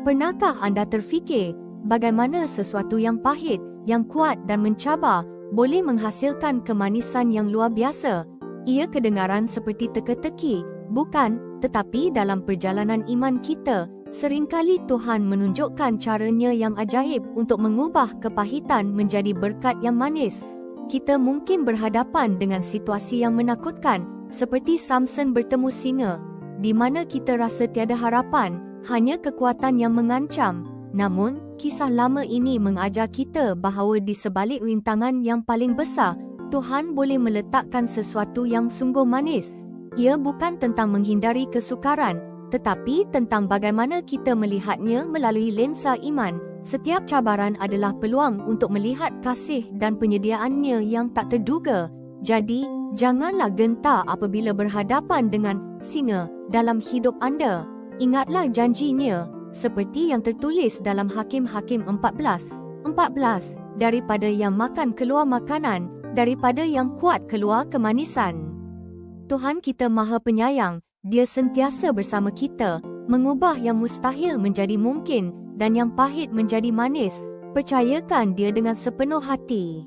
Pernahkah anda terfikir bagaimana sesuatu yang pahit, yang kuat dan mencabar boleh menghasilkan kemanisan yang luar biasa? Ia kedengaran seperti teka-teki, bukan? Tetapi dalam perjalanan iman kita, seringkali Tuhan menunjukkan caranya yang ajaib untuk mengubah kepahitan menjadi berkat yang manis. Kita mungkin berhadapan dengan situasi yang menakutkan, seperti Samson bertemu singa, di mana kita rasa tiada harapan, hanya kekuatan yang mengancam. Namun, kisah lama ini mengajar kita bahawa di sebalik rintangan yang paling besar, Tuhan boleh meletakkan sesuatu yang sungguh manis. Ia bukan tentang menghindari kesukaran, tetapi tentang bagaimana kita melihatnya melalui lensa iman. Setiap cabaran adalah peluang untuk melihat kasih dan penyediaannya yang tak terduga. Jadi, janganlah gentar apabila berhadapan dengan singa dalam hidup anda. Ingatlah janjinya, seperti yang tertulis dalam Hakim-Hakim 14:14, daripada yang makan keluar makanan, daripada yang kuat keluar kemanisan. Tuhan kita Maha Penyayang, Dia sentiasa bersama kita, mengubah yang mustahil menjadi mungkin dan yang pahit menjadi manis. Percayakan Dia dengan sepenuh hati.